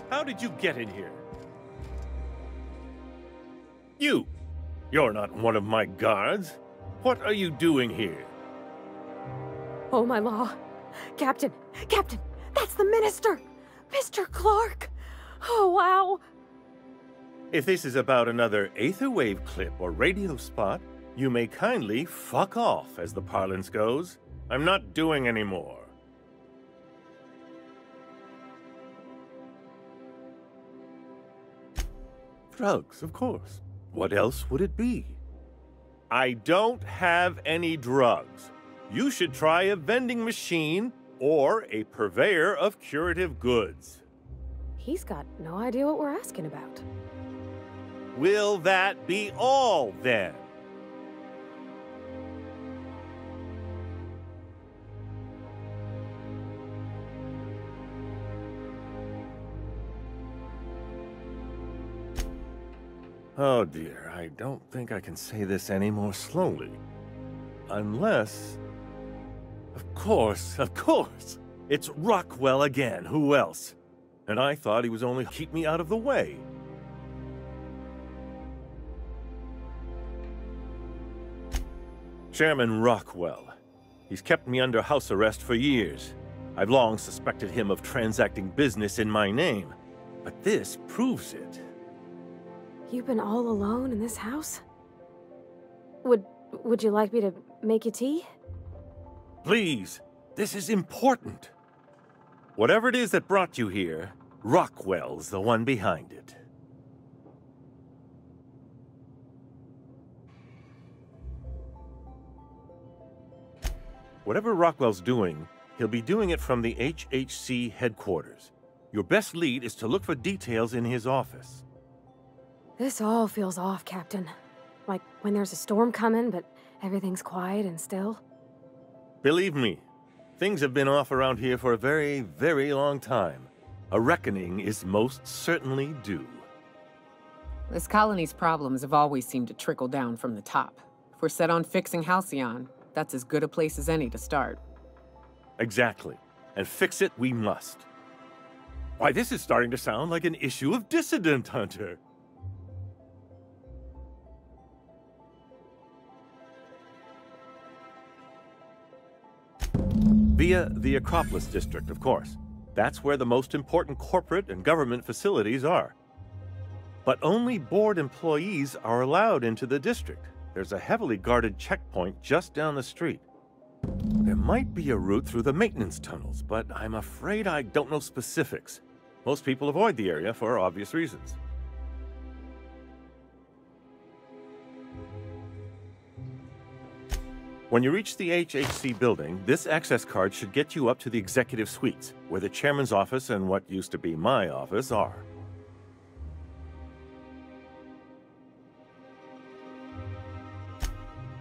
How did you get in here? You're not one of my guards. What are you doing here? Oh, my law. Captain, that's the minister! Mr. Clark! Oh, wow! If this is about another Aetherwave clip or radio spot, you may kindly fuck off, as the parlance goes. I'm not doing any more. Drugs, of course. What else would it be? I don't have any drugs. You should try a vending machine or a purveyor of curative goods. He's got no idea what we're asking about. Will that be all, then? Oh dear, I don't think I can say this any more slowly. Unless... Of course! It's Rockwell again, who else? And I thought he was only keep me out of the way. Chairman Rockwell. He's kept me under house arrest for years. I've long suspected him of transacting business in my name, but this proves it. You've been all alone in this house? Would you like me to make you tea? Please, this is important. Whatever it is that brought you here, Rockwell's the one behind it. Whatever Rockwell's doing, he'll be doing it from the HHC headquarters. Your best lead is to look for details in his office. This all feels off, Captain. Like when there's a storm coming, but everything's quiet and still. Believe me, things have been off around here for a very, very long time. A reckoning is most certainly due. This colony's problems have always seemed to trickle down from the top. If we're set on fixing Halcyon, that's as good a place as any to start. Exactly. And fix it we must. Why, this is starting to sound like an issue of Dissident Hunter. Via the Acropolis District, of course. That's where the most important corporate and government facilities are. But only board employees are allowed into the district. There's a heavily guarded checkpoint just down the street. There might be a route through the maintenance tunnels, but I'm afraid I don't know specifics. Most people avoid the area for obvious reasons. When you reach the HHC building, this access card should get you up to the executive suites, where the chairman's office and what used to be my office are.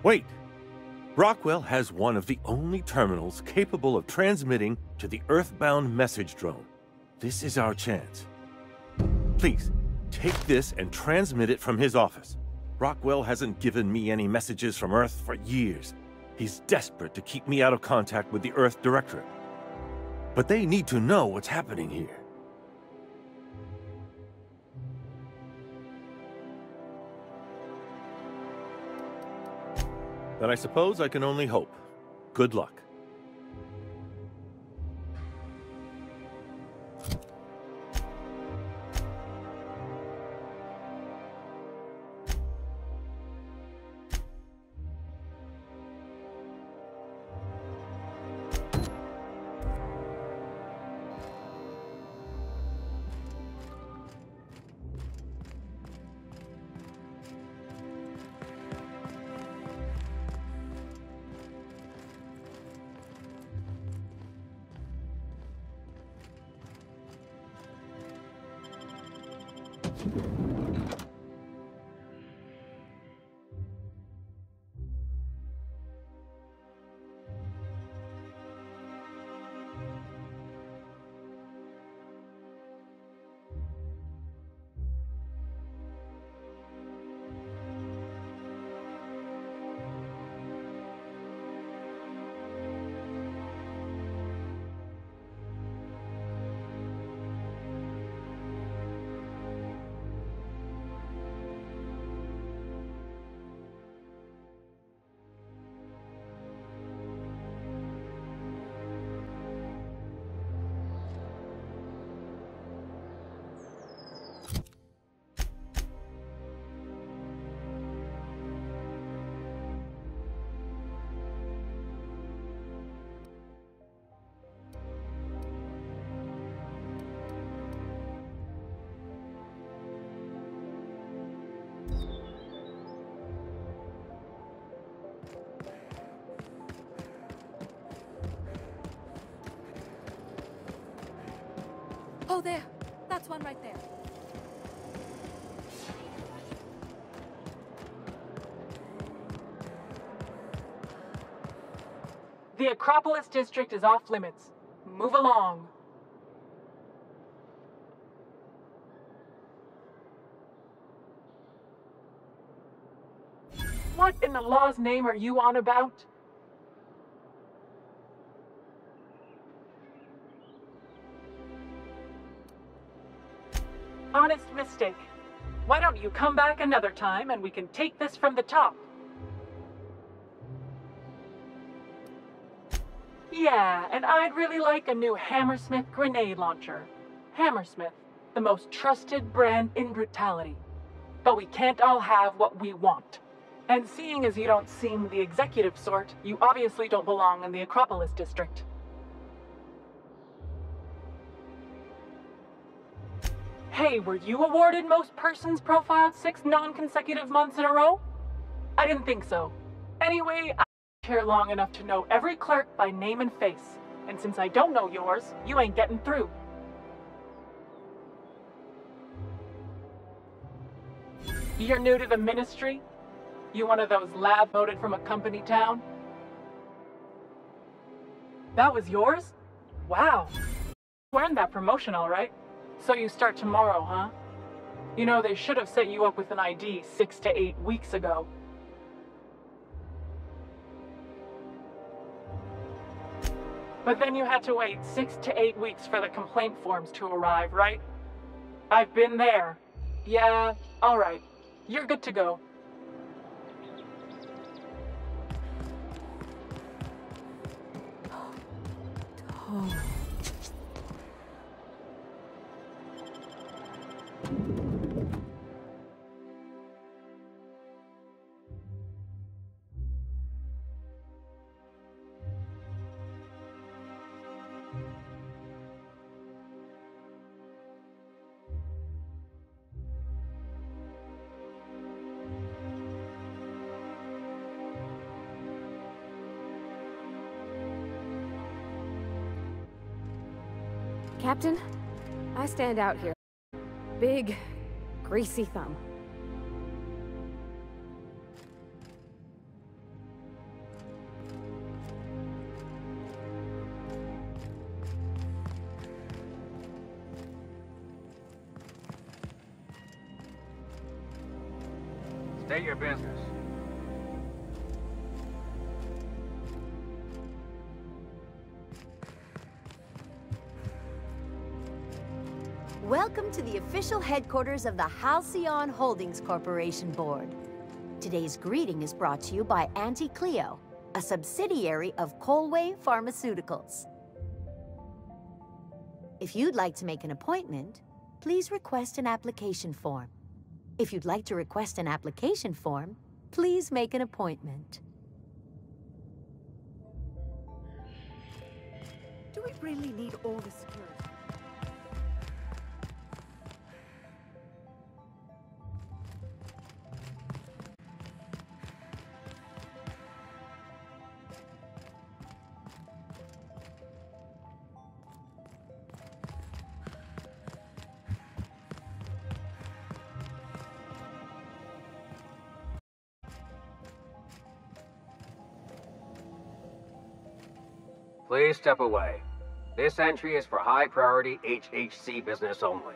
Wait! Rockwell has one of the only terminals capable of transmitting to the Earthbound message drone. This is our chance. Please, take this and transmit it from his office. Rockwell hasn't given me any messages from Earth for years. He's desperate to keep me out of contact with the Earth Directorate. But they need to know what's happening here. Then I suppose I can only hope. Good luck. Oh, there. That's one right there. The Acropolis district is off limits. Move along. What in the law's name are you on about? Honest mistake. Why don't you come back another time and we can take this from the top? Yeah, and I'd really like a new Hammersmith grenade launcher. Hammersmith, the most trusted brand in brutality. But we can't all have what we want. And seeing as you don't seem the executive sort, you obviously don't belong in the Acropolis district. Hey, were you awarded most persons profiled 6 non-consecutive months in a row? I didn't think so. Anyway, I here long enough to know every clerk by name and face. And since I don't know yours, you ain't getting through. You're new to the ministry? You one of those lab voted from a company town? That was yours? Wow. You earned that promotion all right. So you start tomorrow, huh? You know, they should have set you up with an ID 6 to 8 weeks ago. But then you had to wait 6 to 8 weeks for the complaint forms to arrive, right? I've been there. Yeah, all right. You're good to go. Oh. Captain, I stand out here. Big, greasy thumb. State your business. Welcome to the official headquarters of the Halcyon Holdings Corporation Board. Today's greeting is brought to you by Auntie Cleo, a subsidiary of Colway Pharmaceuticals. If you'd like to make an appointment, please request an application form. If you'd like to request an application form, please make an appointment. Do we really need all the security? Please step away. This entry is for high-priority HHC business only.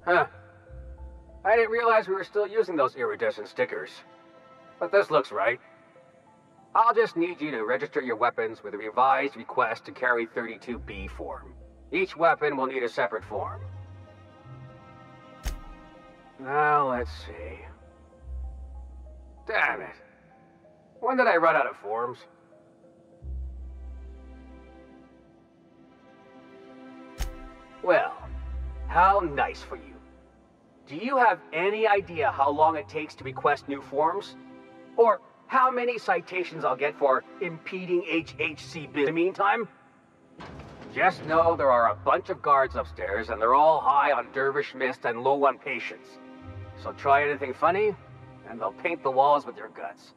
Huh. I didn't realize we were still using those iridescent stickers. But this looks right. I'll just need you to register your weapons with a revised request to carry 32B form. Each weapon will need a separate form. Now, let's see. Damn it. When did I run out of forms? Well, how nice for you. Do you have any idea how long it takes to request new forms? Or how many citations I'll get for impeding HHC in the meantime? Just know there are a bunch of guards upstairs and they're all high on dervish mist and low on patience. So try anything funny, and they'll paint the walls with your guts.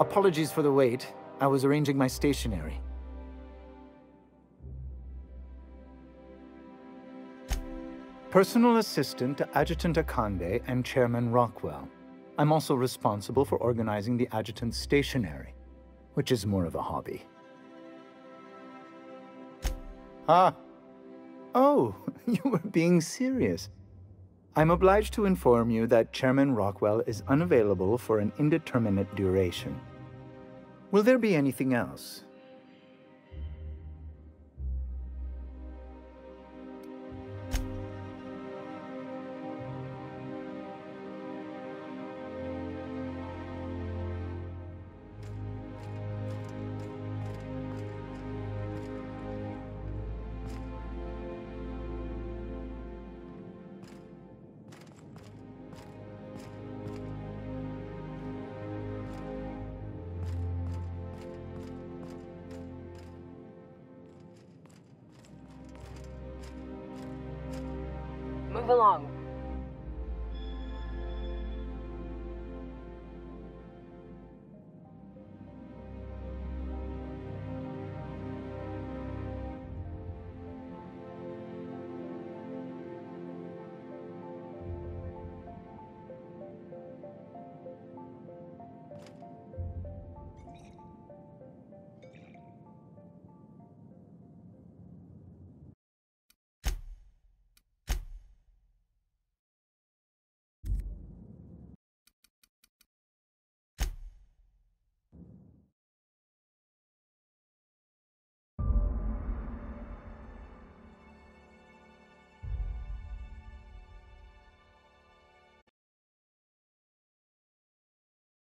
Apologies for the wait. I was arranging my stationery. Personal assistant to Adjutant Akande and Chairman Rockwell. I'm also responsible for organizing the adjutant's stationery, which is more of a hobby. Ah. Oh, you were being serious. I'm obliged to inform you that Chairman Rockwell is unavailable for an indeterminate duration. Will there be anything else? Move along.